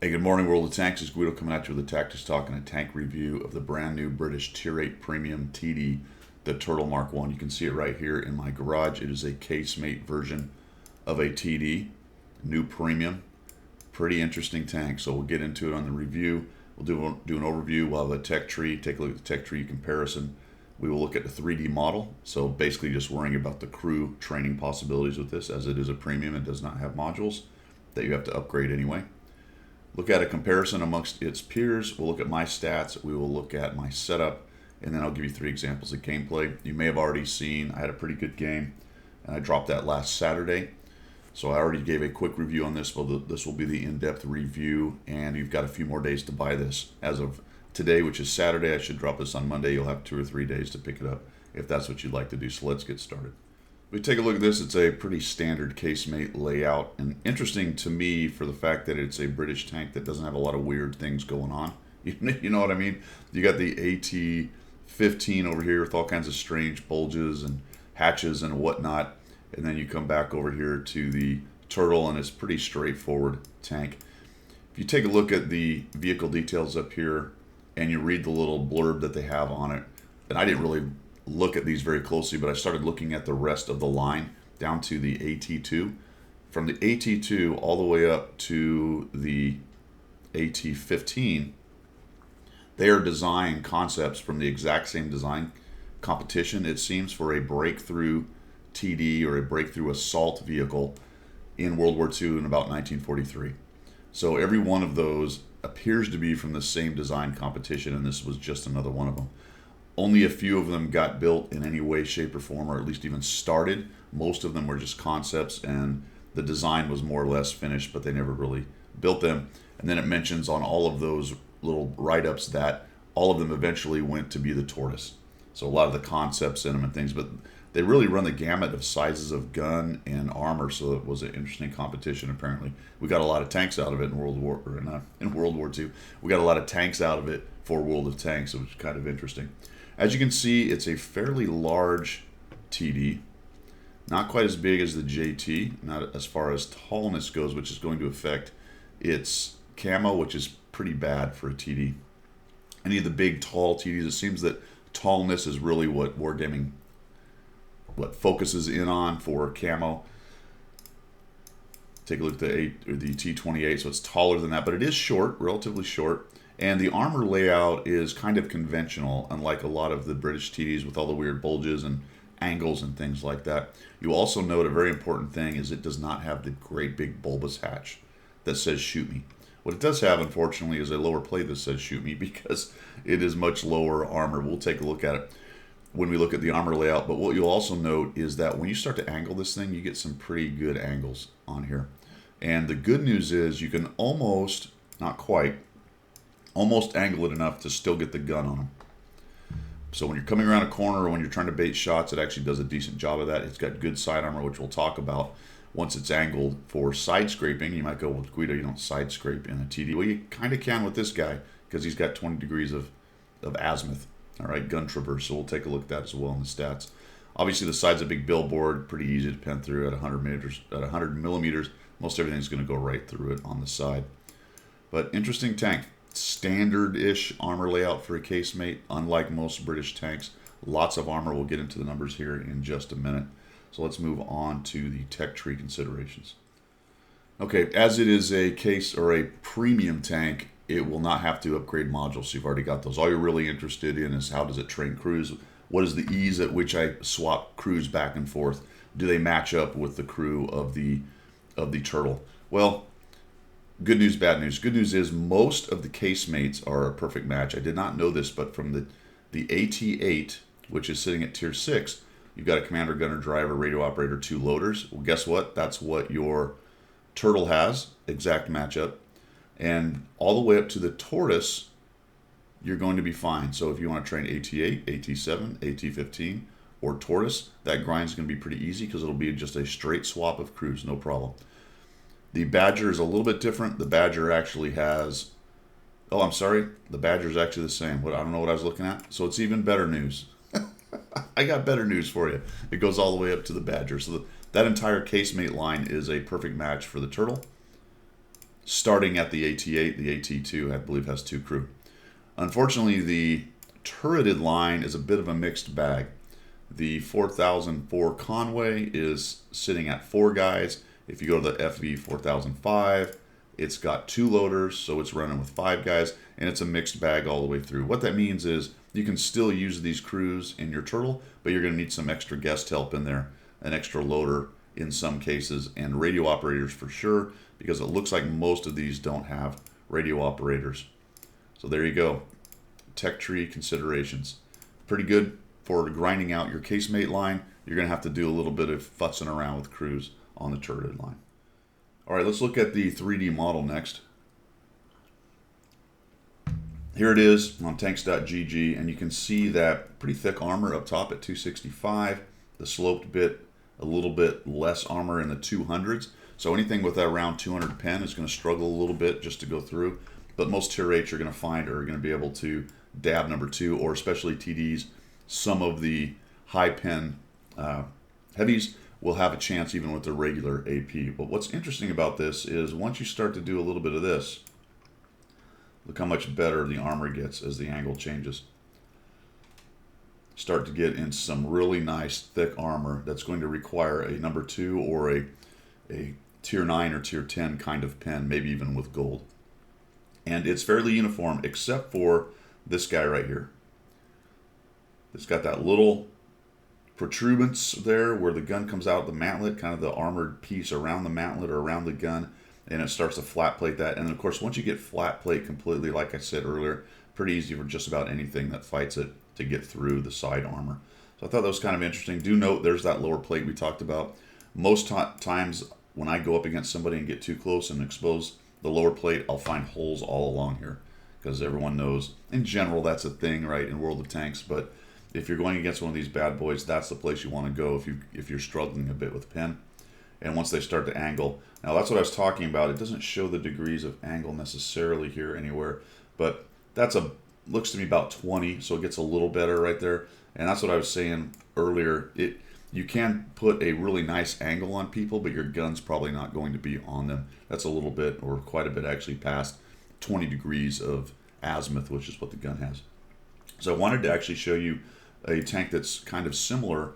Hey, good morning, World of Tanks. It's Guido coming at you with a Tactics Talk and a tank review of the brand new British Tier 8 Premium TD, the Turtle Mark 1. You can see it right here in my garage. It is a casemate version of a TD, new premium. Pretty interesting tank, so we'll get into it on the review. We'll do an overview. We'll have a tech tree, take a look at the tech tree comparison. We will look at the 3D model, so basically just worrying about the crew training possibilities with this, as it is a premium and does not have modules that you have to upgrade anyway. Look at a comparison amongst its peers. We'll look at my stats. We will look at my setup, and then I'll give you 3 examples of gameplay. You may have already seen I had a pretty good game, and I dropped that last Saturday. So I already gave a quick review on this, but this will be the in-depth review, and you've got a few more days to buy this. As of today, which is Saturday, I should drop this on Monday. You'll have 2 or 3 days to pick it up if that's what you'd like to do. So let's get started. We take a look at this. It's a pretty standard casemate layout, and interesting to me for the fact that it's a British tank that doesn't have a lot of weird things going on. You know what I mean? You got the AT-15 over here with all kinds of strange bulges and hatches and whatnot, and then you come back over here to the Turtle, and it's pretty straightforward tank. If you take a look at the vehicle details up here and you read the little blurb that they have on it, and I didn't really look at these very closely, but I started looking at the rest of the line down to the AT2. From the AT2 all the way up to the AT-15, they are design concepts from the exact same design competition, it seems, for a breakthrough TD or a breakthrough assault vehicle in World War II in about 1943. So every one of those appears to be from the same design competition, and this was just another one of them. Only a few of them got built in any way, shape, or form, or at least even started. Most of them were just concepts, and the design was more or less finished, but they never really built them. And then it mentions on all of those little write-ups that all of them eventually went to be the Tortoise. So a lot of the concepts in them and things, but they really run the gamut of sizes of gun and armor, so it was an interesting competition. Apparently, we got a lot of tanks out of it in World War II. We got a lot of tanks out of it for World of Tanks, which was kind of interesting. As you can see, it's a fairly large TD, not quite as big as the JT, not as far as tallness goes, which is going to affect its camo, which is pretty bad for a TD. Any of the big tall TDs, it seems that tallness is really what wargaming focuses in on for camo. Take a look at the T28, so it's taller than that, but it is short, relatively short. And the armor layout is kind of conventional, unlike a lot of the British TDs with all the weird bulges and angles and things like that. You also note a very important thing is it does not have the great big bulbous hatch that says shoot me. What it does have, unfortunately, is a lower plate that says shoot me because it is much lower armor. We'll take a look at it when we look at the armor layout. But what you'll also note is that when you start to angle this thing, you get some pretty good angles on here. And the good news is you can almost, not quite, almost angle it enough to still get the gun on them. So when you're coming around a corner or when you're trying to bait shots, it actually does a decent job of that. It's got good side armor, which we'll talk about once it's angled. For side scraping, you might go, well, Guido, you don't side scrape in a TD. Well, you kind of can with this guy because he's got 20 degrees of azimuth. All right, gun traverse. So we'll take a look at that as well in the stats. Obviously, the side's a big billboard, pretty easy to pen through at 100 millimeters. Most everything's going to go right through it on the side. But interesting tank. Standard-ish armor layout for a casemate, unlike most British tanks. Lots of armor. We'll get into the numbers here in just a minute. So let's move on to the tech tree considerations. Okay, as it is a case or a premium tank, it will not have to upgrade modules. So you've already got those. All you're really interested in is how does it train crews? What is the ease at which I swap crews back and forth? Do they match up with the crew of the Turtle? Well, good news, bad news. Good news is most of the casemates are a perfect match. I did not know this, but from the AT-8, which is sitting at Tier 6, you've got a commander, gunner, driver, radio operator, 2 loaders. Well, guess what? That's what your Turtle has, exact matchup. And all the way up to the Tortoise, you're going to be fine. So if you want to train AT-8, AT-7, AT-15, or Tortoise, that grind is going to be pretty easy because it'll be just a straight swap of crews, no problem. The Badger is a little bit different. The Badger actually has, oh, I'm sorry, the Badger is actually the same. I don't know what I was looking at. So it's even better news. I got better news for you. It goes all the way up to the Badger. So that entire casemate line is a perfect match for the Turtle. starting at the AT8. The AT2, I believe, has 2 crew. Unfortunately, the turreted line is a bit of a mixed bag. The 4004 Conway is sitting at 4 guys. If you go to the FV 4005, it's got 2 loaders, so it's running with 5 guys, and it's a mixed bag all the way through. What that means is you can still use these crews in your turtle, but you're going to need some extra guest help in there, an extra loader in some cases, and radio operators for sure, because it looks like most of these don't have radio operators. So there you go. Tech tree considerations. Pretty good for grinding out your casemate line. You're going to have to do a little bit of futzing around with crews on the turreted line. All right, let's look at the 3D model next. Here it is on tanks.gg, and you can see that pretty thick armor up top at 265. The sloped bit, a little bit less armor in the 200s. So anything with that around 200 pen is going to struggle a little bit just to go through. But most tier 8s you're going to find are going to be able to dab number 2, or especially TDs. Some of the high pen heavies will have a chance even with the regular AP. But what's interesting about this is once you start to do a little bit of this, look how much better the armor gets as the angle changes. Start to get in some really nice thick armor that's going to require a number 2 or a tier 9 or tier 10 kind of pen, maybe even with gold. And it's fairly uniform except for this guy right here. It's got that little protuberance there where the gun comes out of the mantlet, kind of the armored piece around the mantlet or around the gun, and it starts to flat plate that. And of course, once you get flat plate completely, like I said earlier, pretty easy for just about anything that fights it to get through the side armor. So I thought that was kind of interesting. Do note there's that lower plate we talked about. Most times when I go up against somebody and get too close and expose the lower plate, I'll find holes all along here, because everyone knows in general that's a thing, right, in World of Tanks. But if you're going against one of these bad boys, that's the place you want to go if you're struggling a bit with pen. And once they start to angle, now that's what I was talking about. It doesn't show the degrees of angle necessarily here anywhere, but that's looks to me about 20, so it gets a little better right there. And that's what I was saying earlier. You can put a really nice angle on people, but your gun's probably not going to be on them. That's a little bit, or quite a bit actually, past 20 degrees of azimuth, which is what the gun has. So I wanted to actually show you a tank that's kind of similar,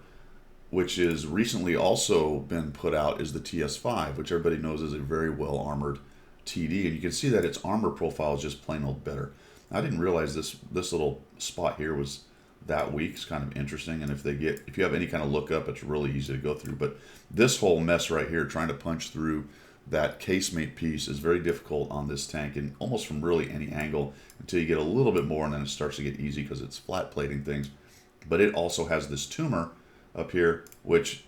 which is recently also been put out, is the TS5, which everybody knows is a very well armored TD, and you can see that its armor profile is just plain old better. I didn't realize this little spot here was that weak. It's kind of interesting, and if you have any kind of lookup, it's really easy to go through. But this whole mess right here, trying to punch through that casemate piece, is very difficult on this tank, and almost from really any angle until you get a little bit more, and then it starts to get easy because it's flat plating things. But it also has this tumor up here, which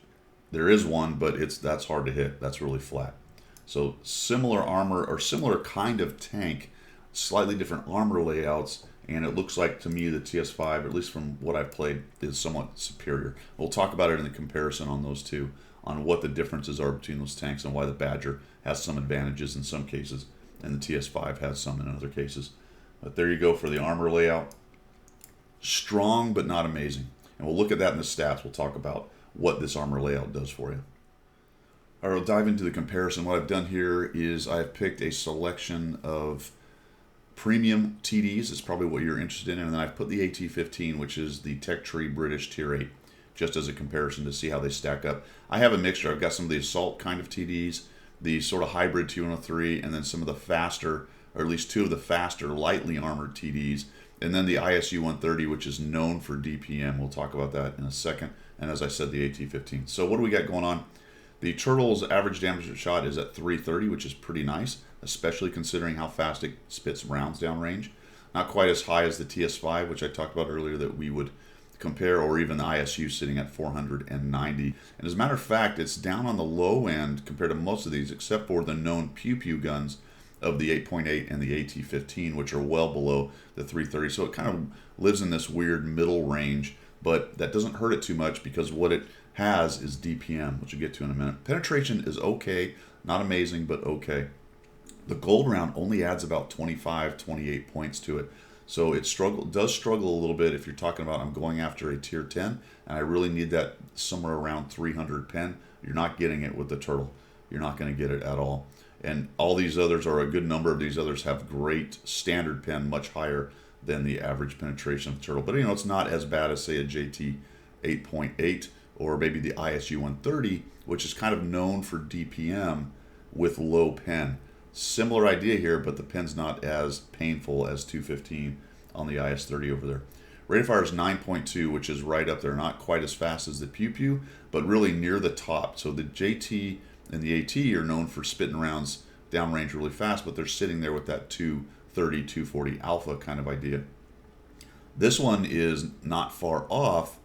there is one, but that's hard to hit. That's really flat. So similar armor, or similar kind of tank, slightly different armor layouts, and it looks like to me the TS5, at least from what I've played, is somewhat superior. We'll talk about it in the comparison on those two, on what the differences are between those tanks and why the Badger has some advantages in some cases and the TS5 has some in other cases. But there you go for the armor layout. Strong but not amazing. And we'll look at that in the stats. We'll talk about what this armor layout does for you. All right, we'll dive into the comparison. What I've done here is I've picked a selection of premium TDs. Is probably what you're interested in. And then I've put the AT-15, which is the Tech Tree British Tier 8, just as a comparison to see how they stack up. I have a mixture. I've got some of the Assault kind of TDs, the sort of hybrid T103, and then some of the faster, or at least 2 of the faster, lightly armored TDs. And then the ISU 130, which is known for DPM. We'll talk about that in a second. And as I said, the AT-15. So what do we got going on? The Turtle's average damage per shot is at 330, which is pretty nice, especially considering how fast it spits rounds downrange. Not quite as high as the TS5, which I talked about earlier that we would compare, or even the ISU sitting at 490. And as a matter of fact, it's down on the low end compared to most of these, except for the known pew-pew guns of the 8.8 and the AT-15, which are well below the 330. So it kind of lives in this weird middle range, but that doesn't hurt it too much because what it has is DPM, which we'll get to in a minute. Penetration is okay, not amazing, but okay. The gold round only adds about 25, 28 points to it. So it does struggle a little bit if you're talking about I'm going after a tier 10 and I really need that somewhere around 300 pen. You're not getting it with the Turtle. you're not going to get it at all. And all these others, or a good number of these others, have great standard pen, much higher than the average penetration of the turtle. But it's not as bad as, say, a JT 8.8 or maybe the ISU 130, which is kind of known for DPM with low pen. Similar idea here, but the pen's not as painful as 215 on the IS-30 over there. Rate of fire is 9.2, which is right up there, not quite as fast as the Pew Pew, but really near the top. So the JT and the AT are known for spitting rounds downrange really fast, but they're sitting there with that 230, 240 alpha kind of idea. This one is not far off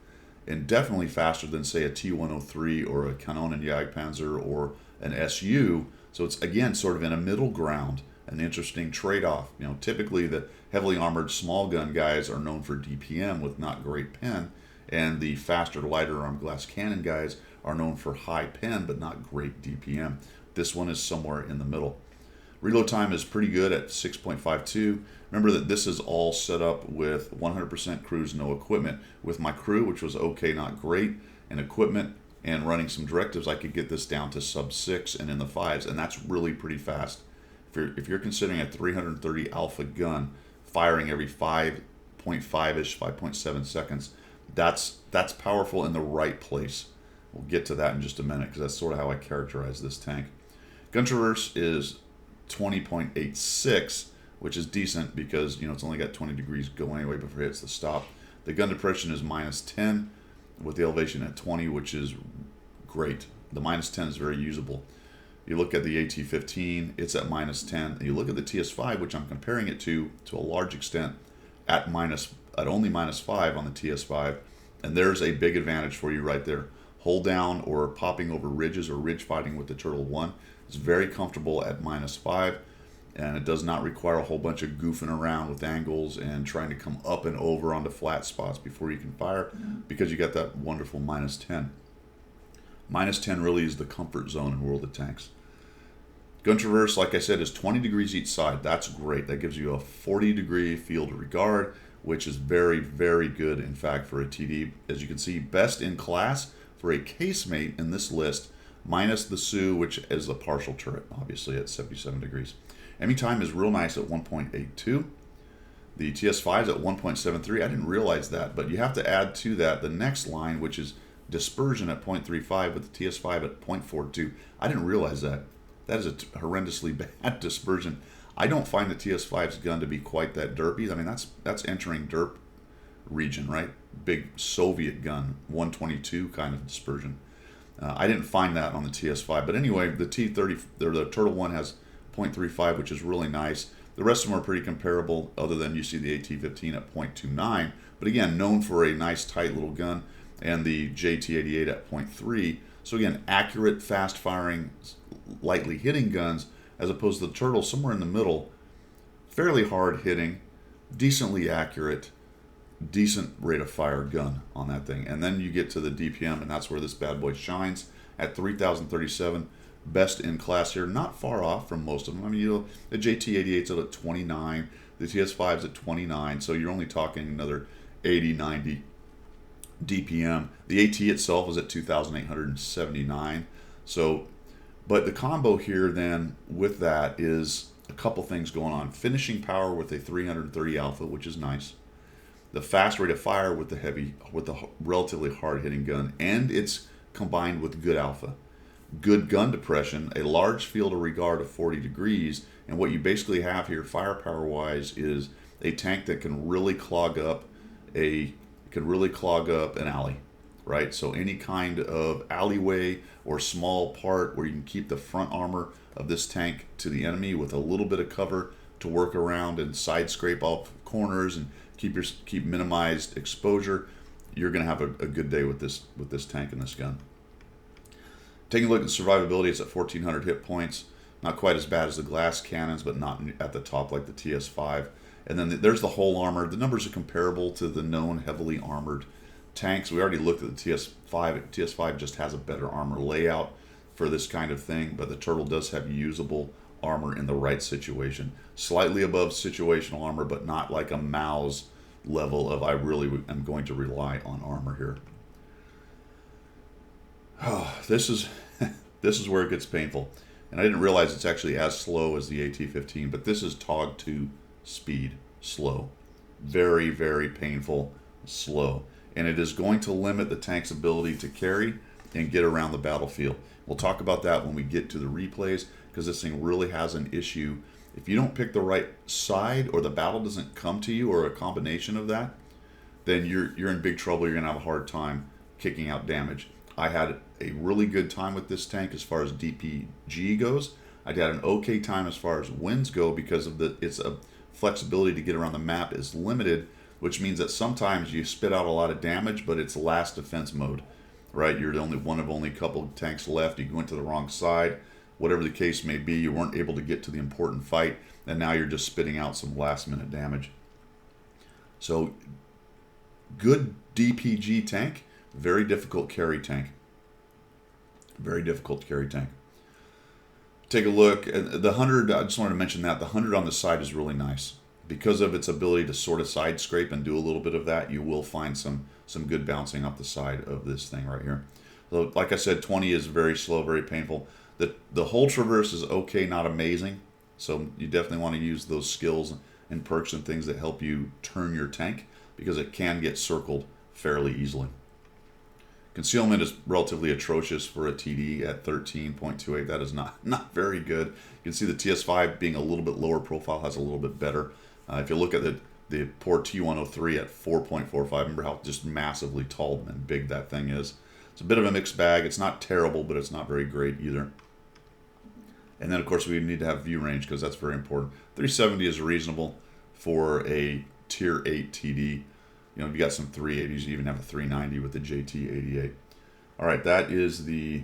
and definitely faster than, say, a T103 or a Kanonen Jagdpanzer or an SU. So it's, again, sort of in a middle ground, an interesting trade-off. Typically the heavily armored small gun guys are known for DPM with not great pen, and the faster, lighter armed glass cannon guys are known for high pen but not great DPM. This one is somewhere in the middle. Reload time is pretty good at 6.52. Remember that this is all set up with 100% cruise, no equipment. With my crew, which was okay, not great, and equipment and running some directives, I could get this down to sub 6 and in the 5s, and that's really pretty fast. If you're considering a 330 alpha gun firing every 5.5-ish, 5.7 seconds, that's powerful in the right place. We'll get to that in just a minute because that's sort of how I characterize this tank. Gun traverse is 20.86, which is decent because it's only got 20 degrees going anyway before it hits the stop. The gun depression is -10 with the elevation at 20, which is great. The -10 is very usable. You look at the AT-15, it's at -10. And you look at the TS-5, which I'm comparing it to a large extent, at only -5 on the TS-5, and there's a big advantage for you right there. Hold down or popping over ridges or ridge fighting with the Turtle 1 is very comfortable at -5, and it does not require a whole bunch of goofing around with angles and trying to come up and over onto flat spots before you can fire, because you got that wonderful -10. -10 really is the comfort zone in World of Tanks. Gun traverse, like I said, is 20 degrees each side. That's great. That gives you a 40-degree field of regard, which is very, very good, in fact, for a TD. As you can see, best in class for a casemate in this list, minus the Sioux, which is a partial turret, obviously, at 77 degrees. Enemy time is real nice at 1.82. The TS-5 is at 1.73. I didn't realize that, but you have to add to that the next line, which is dispersion at 0.35, with the TS-5 at 0.42. I didn't realize that. That is a horrendously bad dispersion. I don't find the TS-5's gun to be quite that derpy. I mean, that's entering derp region, right? Big Soviet gun, 122 kind of dispersion. I didn't find that on the TS-5. But anyway, the T-30, or the Turtle 1 has 0.35, which is really nice. The rest of them are pretty comparable, other than you see the AT-15 at 0.29. But again, known for a nice, tight little gun, and the JT-88 at 0.3. So again, accurate, fast-firing, lightly hitting guns, as opposed to the Turtle, somewhere in the middle, fairly hard-hitting, decently accurate, decent rate of fire gun on that thing. And then you get to the DPM, and that's where this bad boy shines at 3,037. Best in class here, not far off from most of them. I mean, the JT-88's at 29, the TS-5's at 29, so you're only talking another 80, 90 DPM. The AT itself is at 2,879. So, but the combo here then with that is a couple things going on. Finishing power with a 330 alpha, which is nice. The fast rate of fire with the relatively hard-hitting gun, and it's combined with good alpha. Good gun depression, a large field of regard of 40 degrees, and what you basically have here, firepower-wise, is a tank that can really clog up an alley, right? So any kind of alleyway or small part where you can keep the front armor of this tank to the enemy with a little bit of cover to work around and side scrape off corners and keep minimized exposure, you're going to have a good day with this tank and this gun. Taking a look at survivability, it's at 1,400 hit points. Not quite as bad as the glass cannons, but not at the top like the TS-5. And then there's the whole armor. The numbers are comparable to the known heavily armored tanks. We already looked at the TS-5. TS-5 just has a better armor layout for this kind of thing, but the Turtle does have usable armor in the right situation. Slightly above situational armor, but not like a Mao's level of I really am going to rely on armor here. Oh, this This is where it gets painful. And I didn't realize it's actually as slow as the AT-15, but this is TOG2 speed, slow. Very, very painful, slow. And it is going to limit the tank's ability to carry and get around the battlefield. We'll talk about that when we get to the replays, because this thing really has an issue. If you don't pick the right side, or the battle doesn't come to you, or a combination of that, then you're in big trouble. You're going to have a hard time kicking out damage. I had a really good time with this tank as far as DPG goes. I had an okay time as far as wins go, because of its flexibility to get around the map is limited, which means that sometimes you spit out a lot of damage, but it's last defense mode, right? You're the only one of only a couple of tanks left. You went to the wrong side, whatever the case may be. You weren't able to get to the important fight, and now you're just spitting out some last minute damage. So good DPG tank, very difficult carry tank. Very difficult to carry tank. Take a look at the 100. I just wanted to mention that the 100 on the side is really nice because of its ability to sort of side scrape and do a little bit of that. You will find some good bouncing off the side of this thing right here. So like I said, 20 is very slow, very painful. The whole traverse is okay, not amazing. So you definitely want to use those skills and perks and things that help you turn your tank, because it can get circled fairly easily. Concealment is relatively atrocious for a TD at 13.28. That is not very good. You can see the TS5 being a little bit lower profile has a little bit better. If you look at the poor T103 at 4.45, remember how just massively tall and big that thing is. It's a bit of a mixed bag. It's not terrible, but it's not very great either. And then, of course, we need to have view range, because that's very important. 370 is reasonable for a Tier 8 TD. You know, if you got some 380s, you even have a 390 with the JT88. All right, that is the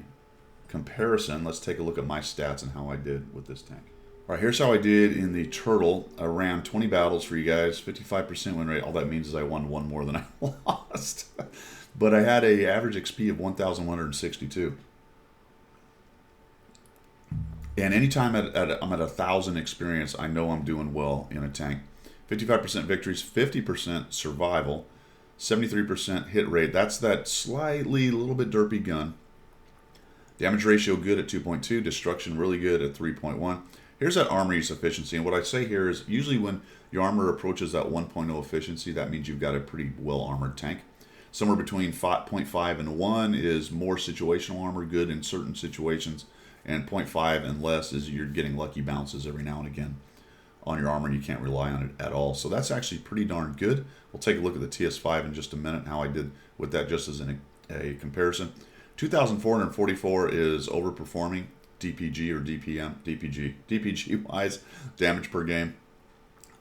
comparison. Let's take a look at my stats and how I did with this tank. All right, here's how I did in the Turtle. I ran 20 battles for you guys, 55% win rate. All that means is I won one more than I lost. But I had an average XP of 1,162. And anytime I'm at 1,000 experience, I know I'm doing well in a tank. 55% victories, 50% survival, 73% hit rate. That's that slightly, little bit derpy gun. Damage ratio good at 2.2. Destruction really good at 3.1. Here's that armor use efficiency. And what I say here is usually when your armor approaches that 1.0 efficiency, that means you've got a pretty well-armored tank. Somewhere between 0.5 and 1 is more situational armor, good in certain situations. And 0.5 and less is you're getting lucky bounces every now and again on your armor, and you can't rely on it at all. So that's actually pretty darn good. We'll take a look at the TS5 in just a minute, how I did with that just as a comparison. 2,444 is overperforming DPG or DPM, DPG wise, damage per game.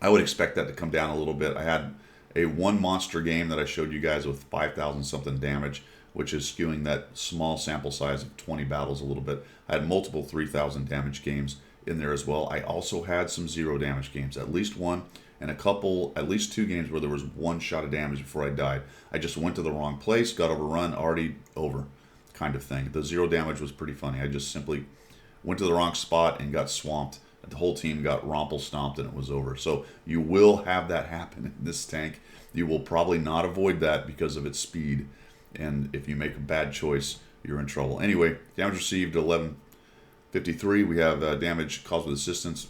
I would expect that to come down a little bit. I had a one monster game that I showed you guys with 5,000 something damage, which is skewing that small sample size of 20 battles a little bit. I had multiple 3,000 damage games in there as well. I also had some 0 damage games, at least one, and at least 2 games where there was 1 shot of damage before I died. I just went to the wrong place, got overrun, already over kind of thing. The 0 damage was pretty funny. I just simply went to the wrong spot and got swamped. The whole team got romple stomped and it was over. So you will have that happen in this tank. You will probably not avoid that because of its speed. And if you make a bad choice, you're in trouble. Anyway, damage received 1153. We have damage caused with assistance,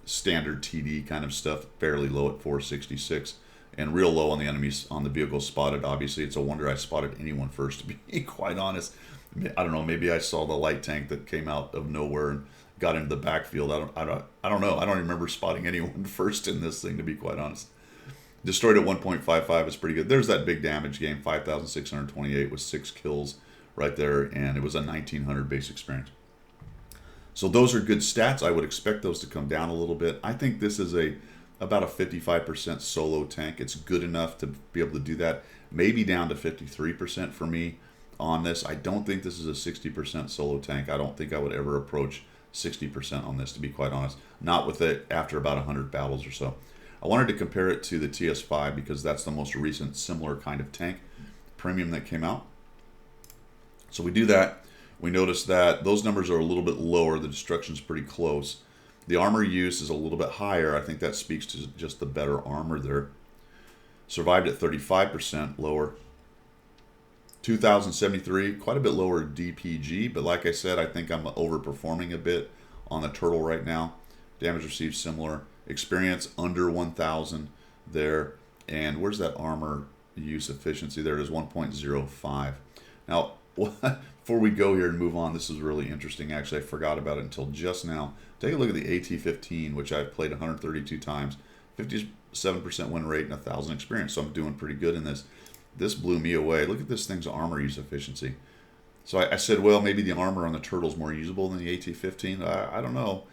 standard TD kind of stuff, fairly low at 466, and real low on the enemies on the vehicle spotted. Obviously, it's a wonder I spotted anyone first, to be quite honest. I don't know. Maybe I saw the light tank that came out of nowhere and got into the backfield. I don't know. I don't remember spotting anyone first in this thing, to be quite honest. Destroyed at 1.55 is pretty good. There's that big damage game, 5,628 with 6 kills right there, and it was a 1,900 base experience. So those are good stats. I would expect those to come down a little bit. I think this is about a 55% solo tank. It's good enough to be able to do that. Maybe down to 53% for me on this. I don't think this is a 60% solo tank. I don't think I would ever approach 60% on this, to be quite honest. Not with it after about 100 battles or so. I wanted to compare it to the TS5 because that's the most recent similar kind of tank premium that came out. So we do that. We notice that those numbers are a little bit lower. The destruction's pretty close. The armor use is a little bit higher. I think that speaks to just the better armor there. Survived at 35%, lower. 2073, quite a bit lower DPG, but like I said, I think I'm overperforming a bit on the turtle right now. Damage received similar. Experience under 1,000 there. And where's that armor use efficiency? There it is, 1.05. Now, before we go here and move on, this is really interesting. Actually, I forgot about it until just now. Take a look at the AT-15, which I've played 132 times. 57% win rate and 1,000 experience, so I'm doing pretty good in this. This blew me away. Look at this thing's armor use efficiency. So I said, well, maybe the armor on the turtle's more usable than the AT-15. I don't know.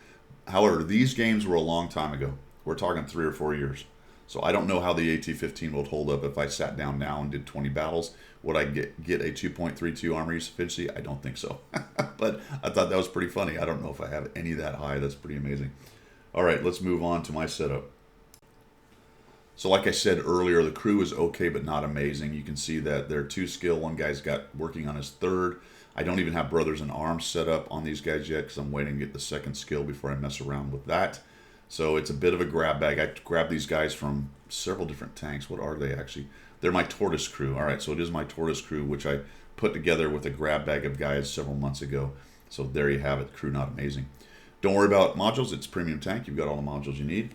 However, these games were a long time ago. We're talking 3 or 4 years. So I don't know how the AT-15 would hold up if I sat down now and did 20 battles. Would I get a 2.32 armor use efficiency? I don't think so. But I thought that was pretty funny. I don't know if I have any that high. That's pretty amazing. All right, let's move on to my setup. So like I said earlier, the crew is okay but not amazing. You can see that they're 2 skill. One guy's got working on his 3rd. I don't even have Brothers in Arms set up on these guys yet because I'm waiting to get the 2nd skill before I mess around with that. So it's a bit of a grab bag. I grabbed these guys from several different tanks. What are they actually? They're my Tortoise crew. All right, so it is my Tortoise crew, which I put together with a grab bag of guys several months ago. So there you have it, crew not amazing. Don't worry about modules. It's premium tank. You've got all the modules you need.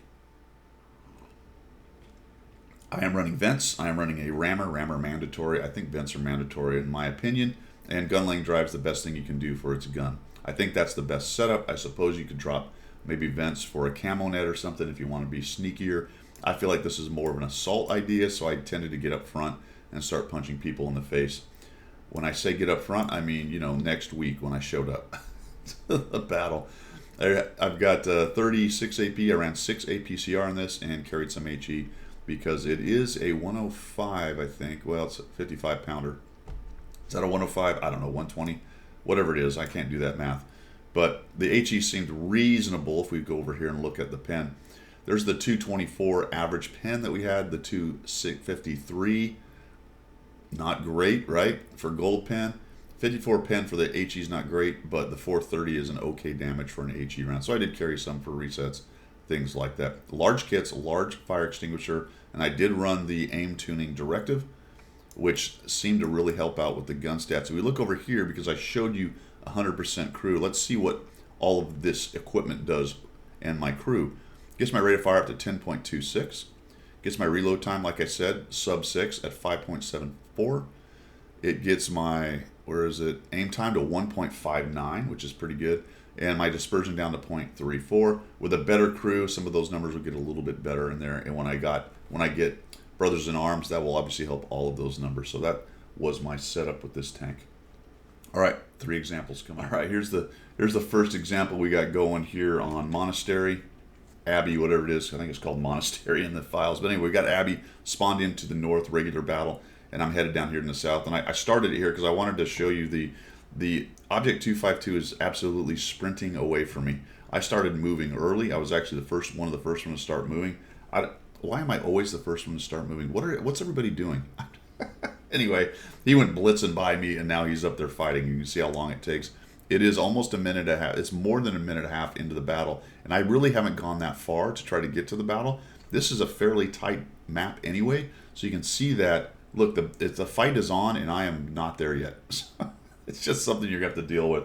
I am running vents. I am running a rammer. Rammer mandatory. I think vents are mandatory in my opinion. And gun lane drive's the best thing you can do for its gun. I think that's the best setup. I suppose you could drop maybe vents for a camo net or something if you want to be sneakier. I feel like this is more of an assault idea, so I tended to get up front and start punching people in the face. When I say get up front, I mean, you know, next week when I showed up to the battle. I've got 36 AP. I ran 6 APCR in this and carried some HE because it is a 105, I think. Well, it's a 55 pounder. Is that a 105? I don't know, 120? Whatever it is, I can't do that math. But the HE seemed reasonable if we go over here and look at the pen. There's the 224 average pen that we had, the 253. Not great, right? For gold pen. 54 pen for the HE is not great, but the 430 is an okay damage for an HE round. So I did carry some for resets, things like that. Large kits, large fire extinguisher, and I did run the aim tuning directive, which seemed to really help out with the gun stats. So we look over here because I showed you 100% crew. Let's see what all of this equipment does and my crew. Gets my rate of fire up to 10.26. Gets my reload time, like I said, sub 6 at 5.74. It gets my, aim time to 1.59, which is pretty good. And my dispersion down to 0.34. With a better crew, some of those numbers will get a little bit better in there. And when I get Brothers in Arms, that will obviously help all of those numbers. So that was my setup with this tank. All right, 3 examples coming. All right, here's the first example we got going here on Monastery. Abbey, whatever it is, I think it's called Monastery in the files. But anyway, we got Abbey spawned into the north, regular battle, and I'm headed down here in the south. And I started it here because I wanted to show you the Object 252 is absolutely sprinting away from me. I started moving early. I was actually one of the first ones to start moving. Why am I always the first one to start moving? What's everybody doing? Anyway, he went blitzing by me, and now he's up there fighting. You can see how long it takes. It is almost a minute and a half. It's more than a minute and a half into the battle, and I really haven't gone that far to try to get to the battle. This is a fairly tight map anyway, so you can see that. Look, the fight is on, and I am not there yet. It's just something you're going to have to deal with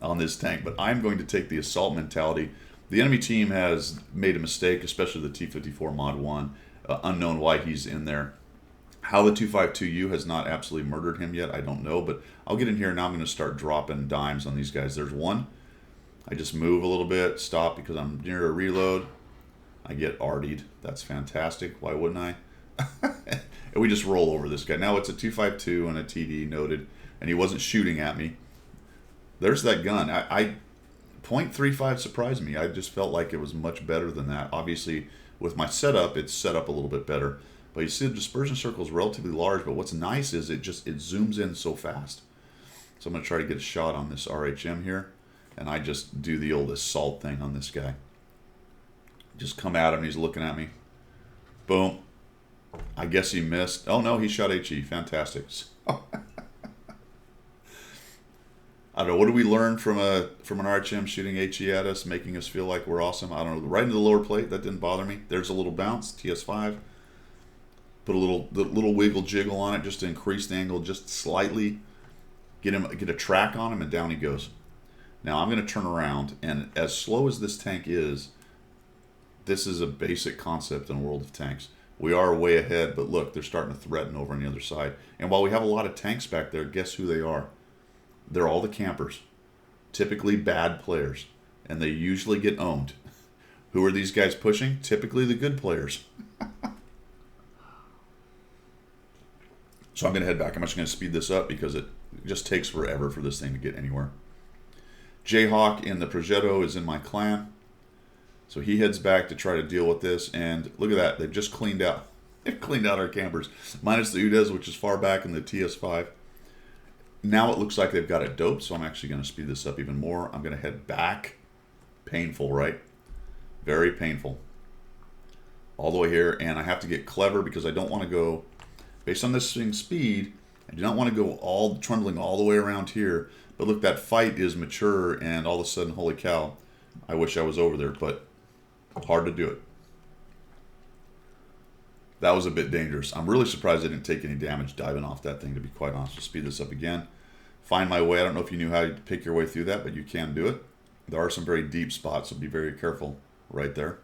on this tank, but I'm going to take the assault mentality. The enemy team has made a mistake, especially the T-54 Mod 1. Unknown why he's in there. How the 252U has not absolutely murdered him yet, I don't know, but I'll get in here. Now I'm going to start dropping dimes on these guys. There's one. I just move a little bit, stop because I'm near a reload. I get artied. That's fantastic. Why wouldn't I? And we just roll over this guy. Now it's a 252 and a TD noted, and he wasn't shooting at me. There's that gun. I 0.35 surprised me. I just felt like it was much better than that. Obviously, with my setup, it's set up a little bit better. But you see the dispersion circle is relatively large, but what's nice is it zooms in so fast. So I'm going to try to get a shot on this RHM here, and I just do the old assault thing on this guy. Just come at him, he's looking at me. Boom. I guess he missed. Oh no, he shot HE. Fantastic. I don't know, what do we learn from an RHM shooting HE at us, making us feel like we're awesome? I don't know. Right into the lower plate, that didn't bother me. There's a little bounce, TS5. Put the little wiggle jiggle on it just to increase the angle just slightly. Get a track on him, and down he goes. Now I'm going to turn around, and as slow as this tank is, this is a basic concept in World of Tanks. We are way ahead, but look, they're starting to threaten over on the other side. And while we have a lot of tanks back there, guess who they are? They're all the campers. Typically bad players. And they usually get owned. Who are these guys pushing? Typically the good players. So I'm going to head back. I'm actually going to speed this up because it just takes forever for this thing to get anywhere. Jayhawk in the Progetto is in my clan. So he heads back to try to deal with this. And look at that. They've just cleaned out. They've cleaned out our campers. Minus the Udez, which is far back in the TS5. Now it looks like they've got it doped. So I'm actually going to speed this up even more. I'm going to head back. Painful, right? Very painful. All the way here. And I have to get clever because I don't want to go... Based on this thing's speed, I do not want to go trundling all the way around here. But look, that fight is mature, and all of a sudden, holy cow, I wish I was over there, but hard to do it. That was a bit dangerous. I'm really surprised I didn't take any damage diving off that thing, to be quite honest. We'll speed this up again. Find my way. I don't know if you knew how to pick your way through that, but you can do it. There are some very deep spots, so be very careful right there.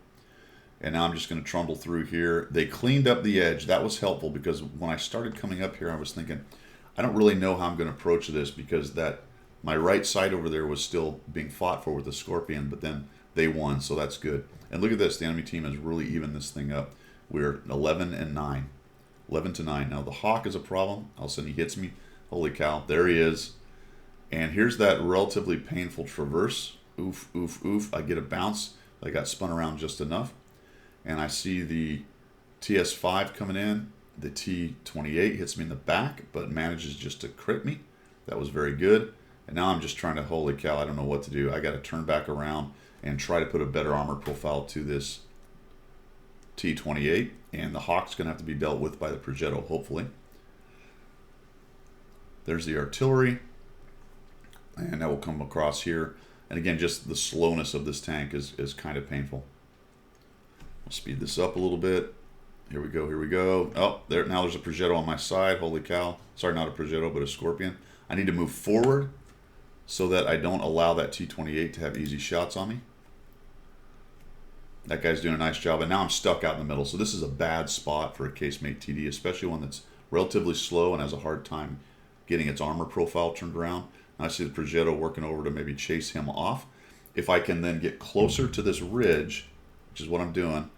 And now I'm just going to trundle through here. They cleaned up the edge. That was helpful because when I started coming up here, I was thinking, I don't really know how I'm going to approach this because my right side over there was still being fought for with the Scorpion, but then they won, so that's good. And look at this. The enemy team has really evened this thing up. We're 11 and 9. 11 to 9. Now, the Hawk is a problem. All of a sudden, he hits me. Holy cow. There he is. And here's that relatively painful traverse. Oof, oof, oof. I get a bounce. I got spun around just enough. And I see the TS5 coming in. The T28 hits me in the back, but manages just to crit me. That was very good. And now I'm just trying to, holy cow, I don't know what to do. I got to turn back around and try to put a better armor profile to this T28. And the Hawk's going to have to be dealt with by the Progetto, hopefully. There's the artillery. And that will come across here. And again, just the slowness of this tank is kind of painful. I'll speed this up a little bit. Here we go, here we go. Oh, now there's a Progetto on my side. Holy cow. Sorry, not a Progetto, but a Scorpion. I need to move forward so that I don't allow that T28 to have easy shots on me. That guy's doing a nice job, and now I'm stuck out in the middle. So this is a bad spot for a Casemate TD, especially one that's relatively slow and has a hard time getting its armor profile turned around. Now I see the Progetto working over to maybe chase him off. If I can then get closer to this ridge, which is what I'm doing,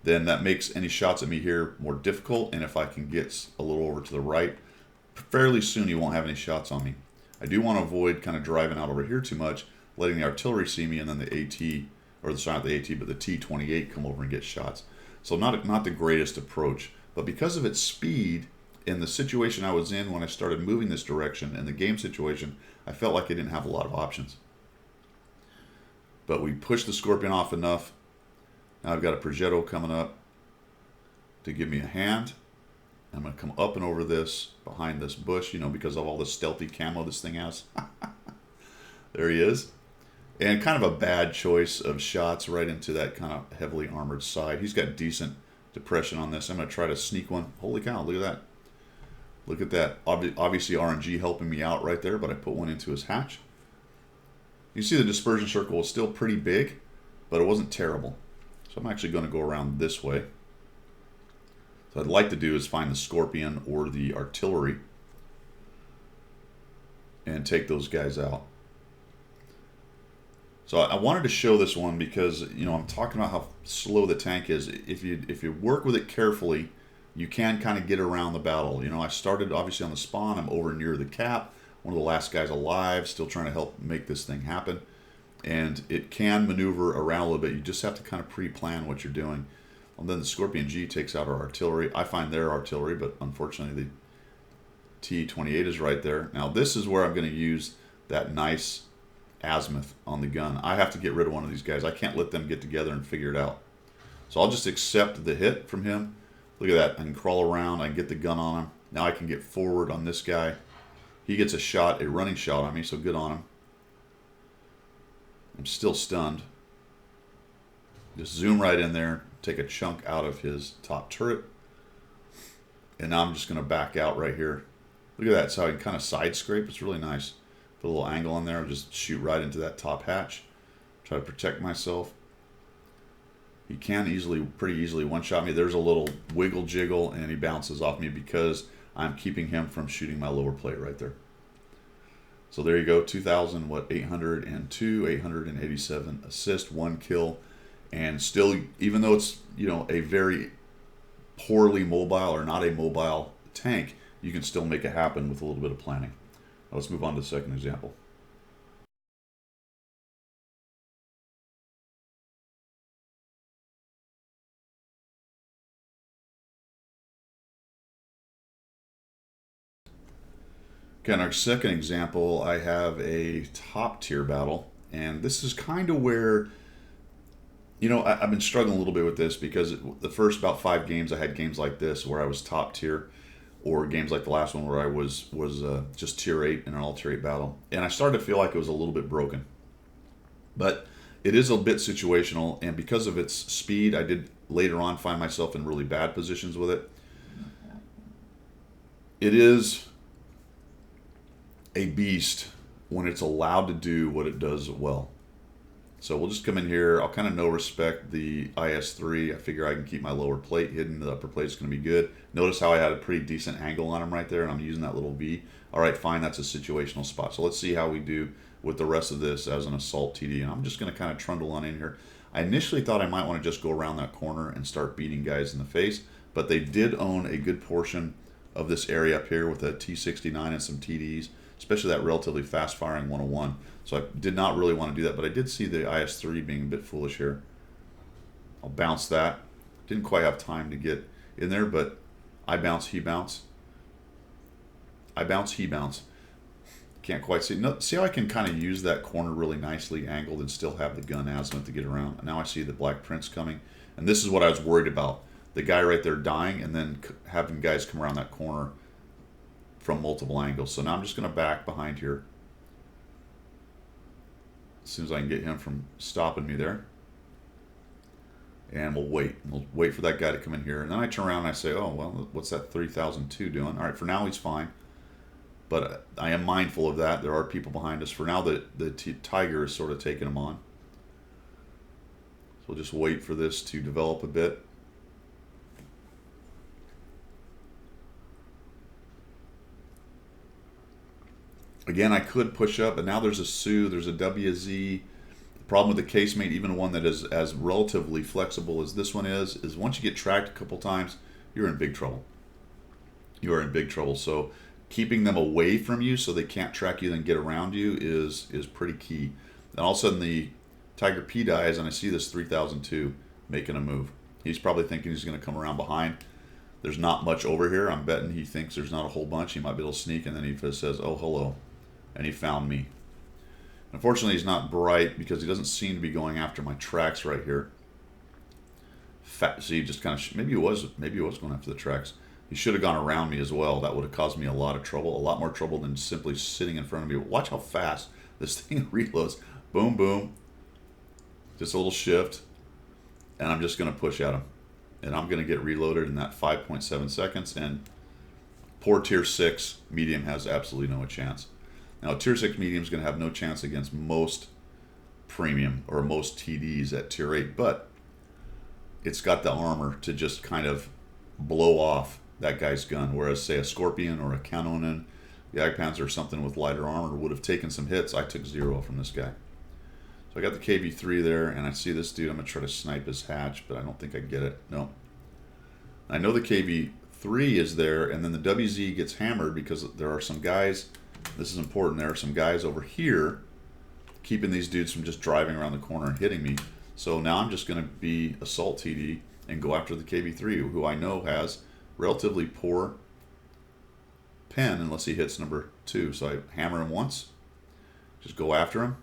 then that makes any shots at me here more difficult. And if I can get a little over to the right, fairly soon you won't have any shots on me. I do want to avoid kind of driving out over here too much, letting the artillery see me, and then the AT, or sorry, not the AT, but the T28 come over and get shots. So not the greatest approach. But because of its speed and the situation I was in when I started moving this direction and the game situation, I felt like I didn't have a lot of options. But we pushed the Scorpion off enough. Now I've got a Progetto coming up to give me a hand. I'm going to come up and over this, behind this bush, because of all the stealthy camo this thing has. There he is. And kind of a bad choice of shots right into that kind of heavily armored side. He's got decent depression on this. I'm going to try to sneak one. Holy cow, look at that. Look at that. Obviously RNG helping me out right there, but I put one into his hatch. You see the dispersion circle was still pretty big, but it wasn't terrible. So I'm actually going to go around this way. So what I'd like to do is find the Scorpion or the artillery and take those guys out. So I wanted to show this one because, I'm talking about how slow the tank is. If you work with it carefully, you can kind of get around the battle. I started obviously on the spawn. I'm over near the cap. One of the last guys alive, still trying to help make this thing happen. And it can maneuver around a little bit. You just have to kind of pre-plan what you're doing. And then the Scorpion G takes out our artillery. I find their artillery, but unfortunately the T28 is right there. Now this is where I'm going to use that nice azimuth on the gun. I have to get rid of one of these guys. I can't let them get together and figure it out. So I'll just accept the hit from him. Look at that. I can crawl around. I can get the gun on him. Now I can get forward on this guy. He gets a running shot on me, so good on him. I'm still stunned. Just zoom right in there, take a chunk out of his top turret. And now I'm just going to back out right here. Look at that. So I can kind of side scrape. It's really nice. Put a little angle in there. I'll just shoot right into that top hatch. Try to protect myself. He can pretty easily one-shot me. There's a little wiggle jiggle, and he bounces off me because I'm keeping him from shooting my lower plate right there. So there you go, 802, 887 assist, 1 kill, and still, even though it's, you know, a very poorly mobile or not a mobile tank, you can still make it happen with a little bit of planning. Now let's move on to the second example. Okay, in our second example, I have a top tier battle, and this is kind of where, you know, I've been struggling a little bit with this because the first about 5 games, I had games like this where I was top tier, or games like the last one where I was just tier 8 in an all tier 8 battle, and I started to feel like it was a little bit broken. But it is a bit situational, and because of its speed, I did later on find myself in really bad positions with it. It is a beast when it's allowed to do what it does well. So we'll just come in here. I'll kind of no respect the IS-3. I figure I can keep my lower plate hidden. The upper plate is going to be good. Notice how I had a pretty decent angle on him right there, and I'm using that little V. All right, fine, that's a situational spot. So let's see how we do with the rest of this as an assault TD. And I'm just going to kind of trundle on in here. I initially thought I might want to just go around that corner and start beating guys in the face, but they did own a good portion of this area up here with a T69 and some TDs, especially that relatively fast-firing 101. So I did not really want to do that, but I did see the IS-3 being a bit foolish here. I'll bounce that. Didn't quite have time to get in there, but I bounce, he bounce. I bounce, he bounce. Can't quite see. No, see how I can kind of use that corner really nicely angled and still have the gun azimuth to get around. Now I see the Black Prince coming, and this is what I was worried about. The guy right there dying and then having guys come around that corner from multiple angles. So now I'm just going to back behind here as soon as I can get him from stopping me there. And we'll wait. We'll wait for that guy to come in here. And then I turn around and I say, oh, well, what's that 3002 doing? All right, for now he's fine. But I am mindful of that. There are people behind us. For now, the Tiger is sort of taking him on. So we'll just wait for this to develop a bit. Again, I could push up, but now there's a Sioux, there's a WZ. The problem with the casemate, even one that is as relatively flexible as this one is once you get tracked a couple times, you're in big trouble. You are in big trouble. So keeping them away from you so they can't track you and get around you is pretty key. And all of a sudden the Tiger P dies, and I see this 3002 making a move. He's probably thinking he's going to come around behind. There's not much over here. I'm betting he thinks there's not a whole bunch. He might be able to sneak, and then he just says, oh, hello. And he found me. Unfortunately, he's not bright because he doesn't seem to be going after my tracks right here. See, just kind of maybe he was going after the tracks. He should have gone around me as well. That would have caused me a lot of trouble, a lot more trouble than simply sitting in front of me. Watch how fast this thing reloads. Boom, boom. Just a little shift, and I'm just going to push at him, and I'm going to get reloaded in that 5.7 seconds. And poor tier 6 medium has absolutely no chance. Now, tier 6 medium is going to have no chance against most premium or most TDs at tier 8, but it's got the armor to just kind of blow off that guy's gun, whereas, say, a Scorpion or a Canonen, the Jagdpanzer or something with lighter armor would have taken some hits. I took 0 from this guy. So I got the KV-3 there, and I see this dude. I'm going to try to snipe his hatch, but I don't think I get it. No. I know the KV-3 is there, and then the WZ gets hammered because there are some guys. This is important. There are some guys over here keeping these dudes from just driving around the corner and hitting me. So now I'm just going to be assault TD and go after the KV-3, who I know has relatively poor pen unless he hits number 2. So I hammer him once, just go after him.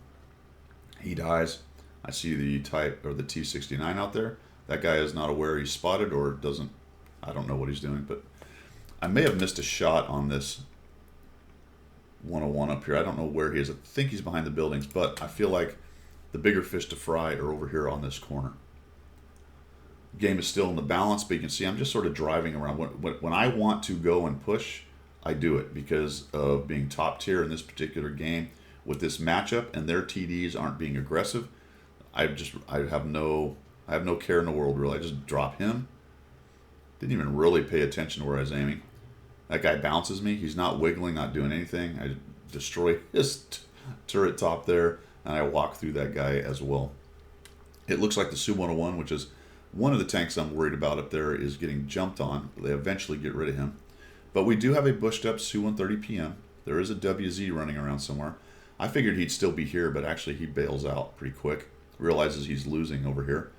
He dies. I see the type or the T69 out there. That guy is not aware he's spotted or doesn't. I don't know what he's doing, but I may have missed a shot on this 101 up here. I don't know where he is. I think he's behind the buildings, but I feel like the bigger fish to fry are over here on this corner. Game is still in the balance, but you can see I'm just sort of driving around. When I want to go and push, I do it because of being top tier in this particular game. With this matchup and their TDs aren't being aggressive, I have no care in the world really. I just drop him. Didn't even really pay attention to where I was aiming. That guy bounces me. He's not wiggling, not doing anything. I destroy his turret top there, and I walk through that guy as well. It looks like the Su-101, which is one of the tanks I'm worried about up there, is getting jumped on. They eventually get rid of him. But we do have a bushed up Su-130 PM. There is a WZ running around somewhere. I figured he'd still be here, but actually he bails out pretty quick. Realizes he's losing over here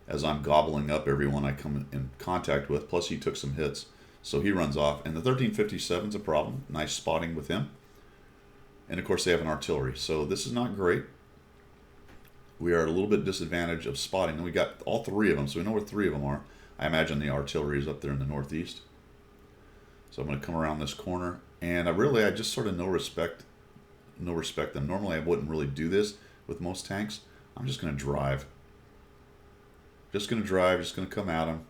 as I'm gobbling up everyone I come in contact with. Plus he took some hits. So he runs off. And the 1357's a problem. Nice spotting with him. And of course they have an artillery. So this is not great. We are at a little bit disadvantage of spotting. And we got all three of them. So we know where three of them are. I imagine the artillery is up there in the northeast. So I'm going to come around this corner. And I just sort of no respect them. Normally I wouldn't really do this with most tanks. I'm just going to drive. Just going to come at him.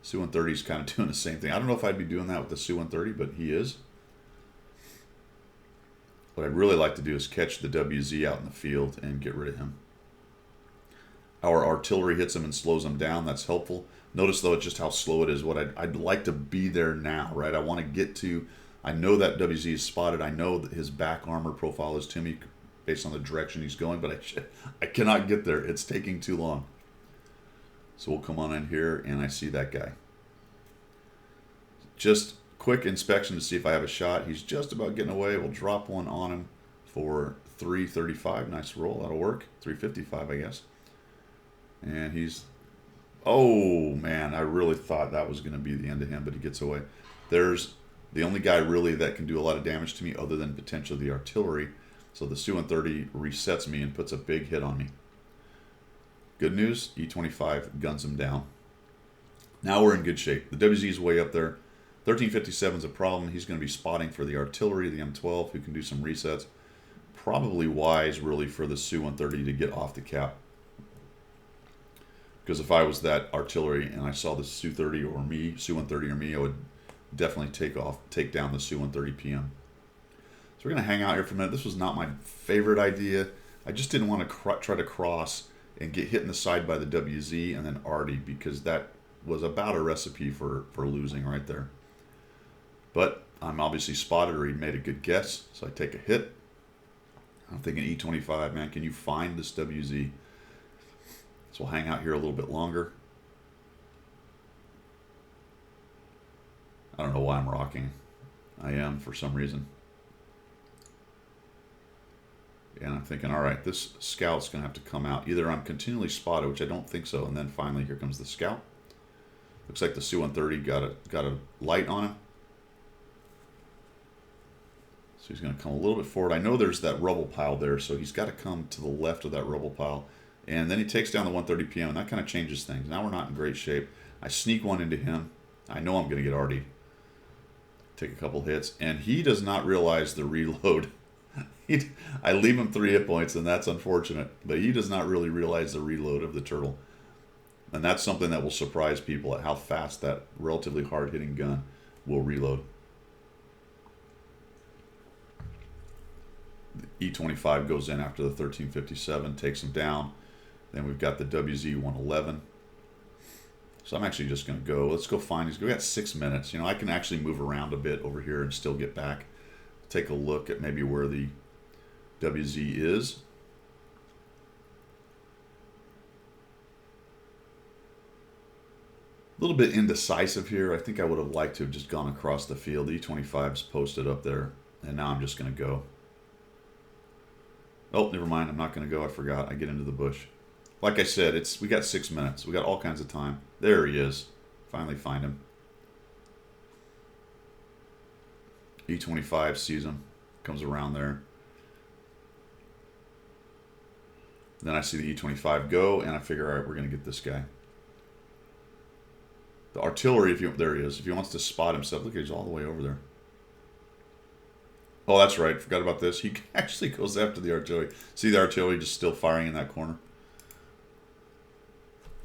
Su-130 is kind of doing the same thing. I don't know if I'd be doing that with the Su-130, but he is. What I'd really like to do is catch the WZ out in the field and get rid of him. Our artillery hits him and slows him down. That's helpful. Notice, though, just how slow it is. What I'd like to be there now, right? I want to get to... I know that WZ is spotted. I know that his back armor profile is to me based on the direction he's going, but I cannot get there. It's taking too long. So we'll come on in here, and I see that guy. Just quick inspection to see if I have a shot. He's just about getting away. We'll drop one on him for 335. Nice roll. That'll work. 355, I guess. And he's... Oh, man. I really thought that was going to be the end of him, but he gets away. There's the only guy really that can do a lot of damage to me other than potentially the artillery. So the Su-130 resets me and puts a big hit on me. Good news, E25 guns him down. Now we're in good shape. The WZ is way up there. 1357 is a problem. He's going to be spotting for the artillery, the M12, who can do some resets. Probably wise, really, for the Su-130 to get off the cap. Because if I was that artillery and I saw the Su-130 or me, I would definitely take down the Su-130 PM. So we're going to hang out here for a minute. This was not my favorite idea. I just didn't want to try to cross and get hit in the side by the WZ and then Artie, because that was about a recipe for losing right there. But I'm obviously spotted, or he made a good guess, so I take a hit. I'm thinking E25, man, can you find this WZ? So we'll hang out here a little bit longer. I don't know why I'm rocking. I am for some reason. And I'm thinking, all right, this scout's going to have to come out. Either I'm continually spotted, which I don't think so, and then finally here comes the scout. Looks like the Su-130 got a light on him. So he's going to come a little bit forward. I know there's that rubble pile there, so he's got to come to the left of that rubble pile. And then he takes down the 130 PM, and that kind of changes things. Now we're not in great shape. I sneak one into him. I know I'm going to get Artie. Take a couple hits, and he does not realize the reload. I leave him 3 hit points, and that's unfortunate. But he does not really realize the reload of the turtle. And that's something that will surprise people at how fast that relatively hard-hitting gun will reload. The E25 goes in after the 1357, takes him down. Then we've got the WZ-111. So I'm actually just going to go. Let's go find these. We got 6 minutes. You know, I can actually move around a bit over here and still get back. Take a look at maybe where the WZ is. A little bit indecisive here. I think I would have liked to have just gone across the field. The E25's posted up there, and now I'm just going to go. Oh, never mind. I'm not going to go. I forgot. I get into the bush. Like I said, we got 6 minutes. We got all kinds of time. There he is. Finally find him. E25 sees him. Comes around there. Then I see the E25 go, and I figure, all right, we're going to get this guy. The artillery, there he is. If he wants to spot himself, look, he's all the way over there. Oh, that's right. Forgot about this. He actually goes after the artillery. See the artillery just still firing in that corner?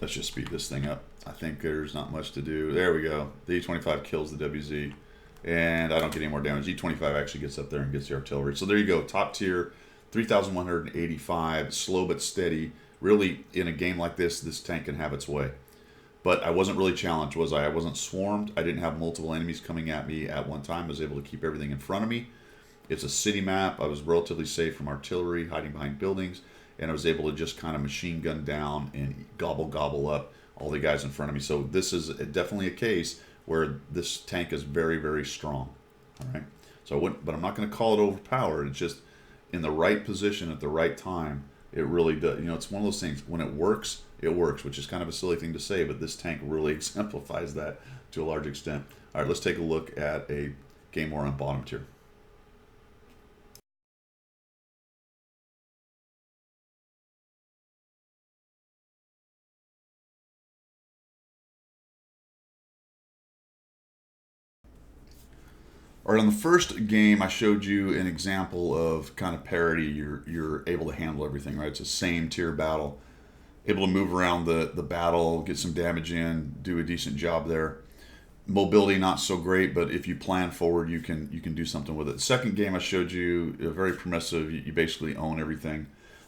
Let's just speed this thing up. I think there's not much to do. There we go. The E25 kills the WZ. And I don't get any more damage. E25 actually gets up there and gets the artillery. So there you go. Top tier, 3,185. Slow but steady. Really, in a game like this tank can have its way. But I wasn't really challenged, was I? I wasn't swarmed. I didn't have multiple enemies coming at me at one time. I was able to keep everything in front of me. It's a city map. I was relatively safe from artillery, hiding behind buildings. And I was able to just kind of machine gun down and gobble up all the guys in front of me. So this is definitely a case where this tank is very, very strong. All right. So I wouldn't, but I'm not going to call it overpowered. It's just in the right position at the right time. It really does. You know, it's one of those things. When it works, which is kind of a silly thing to say, but this tank really exemplifies that to a large extent. All right, let's take a look at a game war on bottom tier. All right, on the first game, I showed you an example of kind of parity. You're able to handle everything, right? It's the same tier battle. Able to move around the battle, get some damage in, do a decent job there. Mobility not so great, but if you plan forward, you can do something with it. The second game I showed you, very permissive. You basically own everything.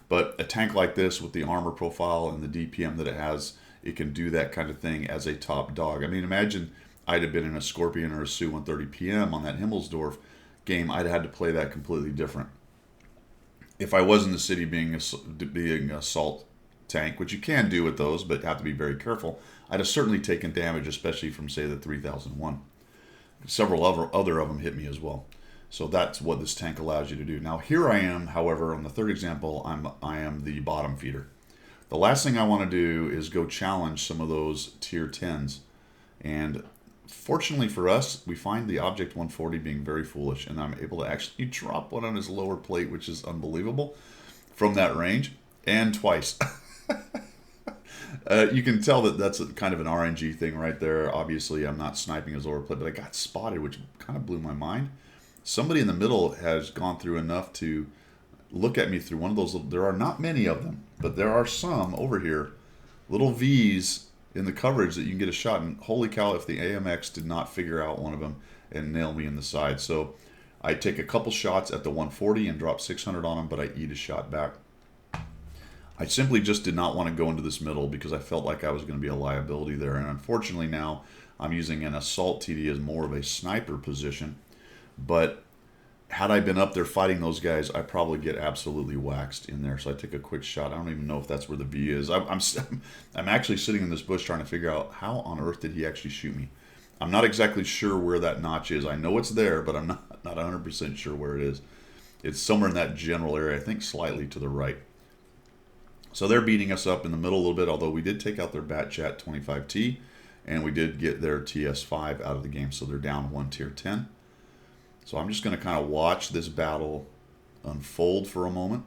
But a tank like this with the armor profile and the DPM that it has, it can do that kind of thing as a top dog. I mean, imagine I'd have been in a Scorpion or a Su-130 PM on that Himmelsdorf game. I'd have had to play that completely different. If I was in the city being assault tank, which you can do with those, but have to be very careful, I'd have certainly taken damage, especially from, say, the 3001. Several other of them hit me as well. So that's what this tank allows you to do. Now here I am, however, on the third example, I am the bottom feeder. The last thing I want to do is go challenge some of those tier 10s. And fortunately for us, we find the Object 140 being very foolish, and I'm able to actually drop one on his lower plate, which is unbelievable, from that range, and twice. You can tell that that's kind of an RNG thing right there. Obviously, I'm not sniping his lower plate, but I got spotted, which kind of blew my mind. Somebody in the middle has gone through enough to look at me through one of those. There are not many of them, but there are some over here. Little V's in the coverage that you can get a shot. And holy cow, if the AMX did not figure out one of them and nail me in the side. So I take a couple shots at the 140 and drop 600 on him, but I eat a shot back. I simply just did not want to go into this middle because I felt like I was going to be a liability there. And unfortunately now I'm using an assault TD as more of a sniper position. But had I been up there fighting those guys, I probably get absolutely waxed in there. So I take a quick shot. I don't even know if that's where the V is. I'm actually sitting in this bush trying to figure out how on earth did he actually shoot me. I'm not exactly sure where that notch is. I know it's there, but I'm not 100% sure where it is. It's somewhere in that general area, I think slightly to the right. So they're beating us up in the middle a little bit, although we did take out their Batchat 25T, and we did get their TS5 out of the game, so they're down one tier 10. So I'm just going to kind of watch this battle unfold for a moment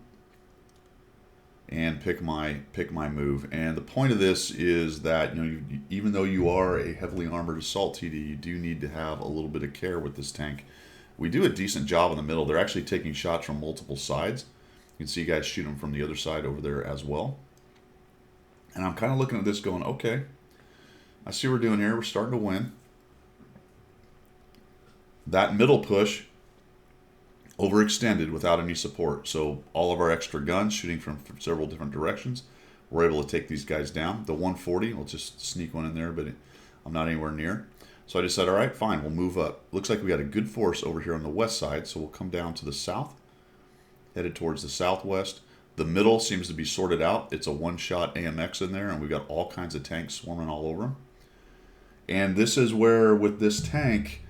and pick my move. And the point of this is that, you know, even though you are a heavily armored assault TD, you do need to have a little bit of care with this tank. We do a decent job in the middle. They're actually taking shots from multiple sides. You can see guys shoot them from the other side over there as well. And I'm kind of looking at this going, okay, I see what we're doing here. We're starting to win. That middle push overextended without any support. So all of our extra guns shooting from several different directions, we're able to take these guys down. The 140, we'll just sneak one in there, but I'm not anywhere near. So I just said, all right, fine, we'll move up. Looks like we got a good force over here on the west side, so we'll come down to the south, headed towards the southwest. The middle seems to be sorted out. It's a one-shot AMX in there, and we've got all kinds of tanks swarming all over them. And this is where, with this tank,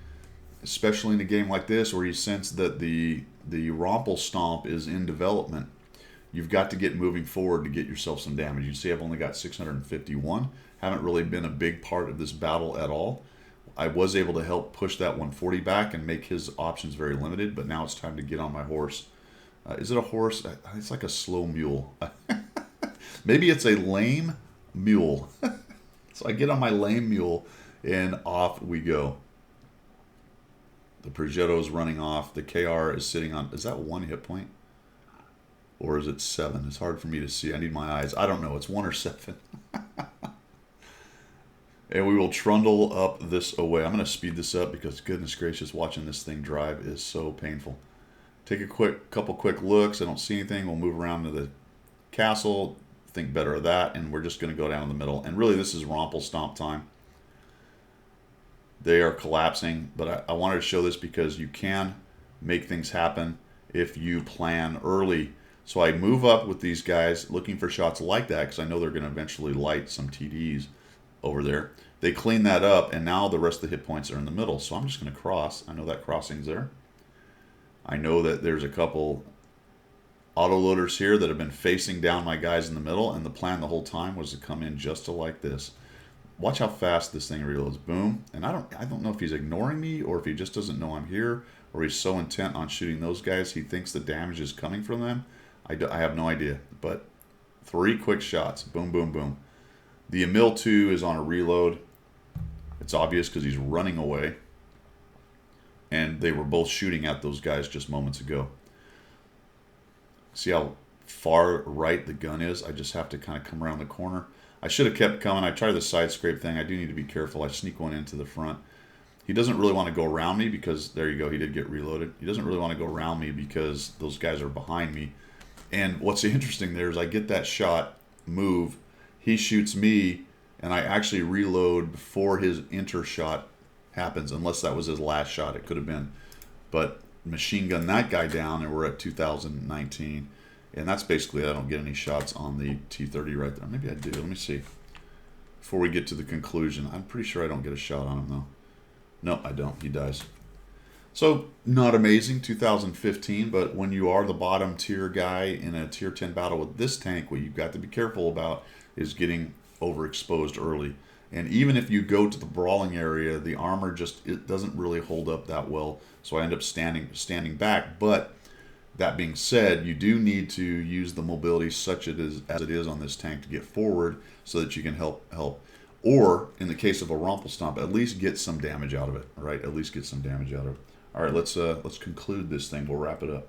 especially in a game like this where you sense that the Rumpelstomp is in development, you've got to get moving forward to get yourself some damage. You see I've only got 651. Haven't really been a big part of this battle at all. I was able to help push that 140 back and make his options very limited, but now it's time to get on my horse. Is it a horse? It's like a slow mule. Maybe it's a lame mule. So I get on my lame mule and off we go. The Progetto is running off. The KR is sitting on, is that 1 hit point? Or is it 7? It's hard for me to see. I need my eyes. I don't know. It's 1 or 7. And we will trundle up this away. I'm going to speed this up because goodness gracious, watching this thing drive is so painful. Take a couple quick looks. I don't see anything. We'll move around to the castle, think better of that, and we're just going to go down the middle. And really, this is Romple Stomp time. They are collapsing, but I wanted to show this because you can make things happen if you plan early. So I move up with these guys looking for shots like that because I know they're going to eventually light some TDs over there. They clean that up, and now the rest of the hit points are in the middle. So I'm just going to cross. I know that crossing's there. I know that there's a couple autoloaders here that have been facing down my guys in the middle, and the plan the whole time was to come in just to like this. Watch how fast this thing reloads. Boom. And I don't know if he's ignoring me or if he just doesn't know I'm here, or he's so intent on shooting those guys he thinks the damage is coming from them. I have no idea. But 3 quick shots. Boom, boom, boom. The Emil 2 is on a reload. It's obvious because he's running away. And they were both shooting at those guys just moments ago. See how far right the gun is? I just have to kind of come around the corner. I should have kept coming. I tried the side scrape thing. I do need to be careful. I sneak one into the front. He doesn't really want to go around me because, there you go, he did get reloaded. He doesn't really want to go around me because those guys are behind me. And what's interesting there is I get that shot, move, he shoots me, and I actually reload before his enter shot happens, unless that was his last shot. It could have been. But machine gun that guy down, and we're at 2019. And that's basically, I don't get any shots on the T30 right there. Maybe I do. Let me see. Before we get to the conclusion, I'm pretty sure I don't get a shot on him, though. No, I don't. He dies. So, not amazing, 2015, but when you are the bottom tier guy in a tier 10 battle with this tank, what you've got to be careful about is getting overexposed early. And even if you go to the brawling area, the armor it doesn't really hold up that well. So I end up standing back. But that being said, you do need to use the mobility such as it is on this tank to get forward so that you can help. Or, in the case of a Romple Stomp, at least get some damage out of it, right? At least get some damage out of it. All right, let's conclude this thing. We'll wrap it up.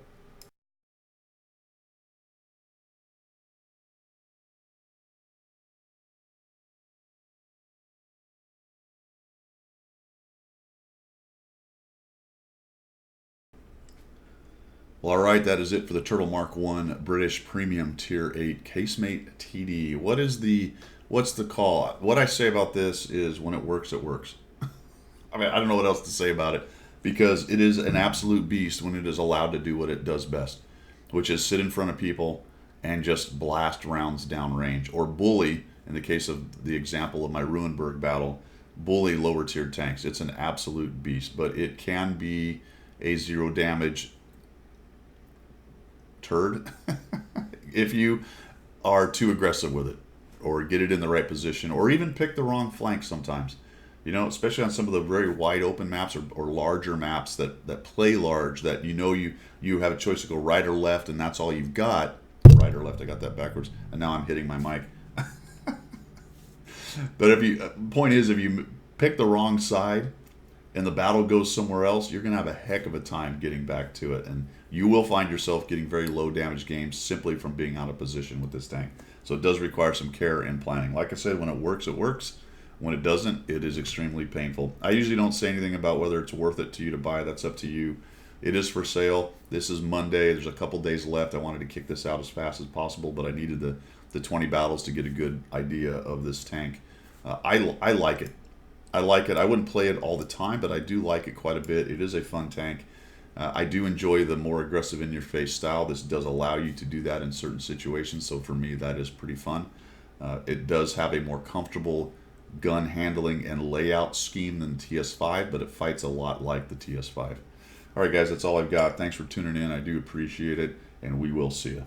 Well, all right, that is it for the Turtle Mark 1 British Premium Tier 8 Casemate TD. What's the call? What I say about this is when it works, it works. I mean, I don't know what else to say about it because it is an absolute beast when it is allowed to do what it does best, which is sit in front of people and just blast rounds downrange, or bully, in the case of the example of my Ruinberg battle, bully lower tiered tanks. It's an absolute beast, but it can be a 0 damage turd if you are too aggressive with it, or get it in the right position, or even pick the wrong flank sometimes. You know, especially on some of the very wide open maps or larger maps that play large, that you have a choice to go right or left, and that's all you've got. Right or left, I got that backwards, and now I'm hitting my mic. But point is, if you pick the wrong side and the battle goes somewhere else, you're going to have a heck of a time getting back to it, and you will find yourself getting very low damage games simply from being out of position with this tank. So it does require some care and planning. Like I said, when it works, it works. When it doesn't, it is extremely painful. I usually don't say anything about whether it's worth it to you to buy. That's up to you. It is for sale. This is Monday. There's a couple days left. I wanted to kick this out as fast as possible, but I needed the 20 battles to get a good idea of this tank. I like it. I like it. I wouldn't play it all the time, but I do like it quite a bit. It is a fun tank. I do enjoy the more aggressive in-your-face style. This does allow you to do that in certain situations, so for me that is pretty fun. It does have a more comfortable gun handling and layout scheme than TS5, but it fights a lot like the TS5. All right, guys, that's all I've got. Thanks for tuning in. I do appreciate it, and we will see you.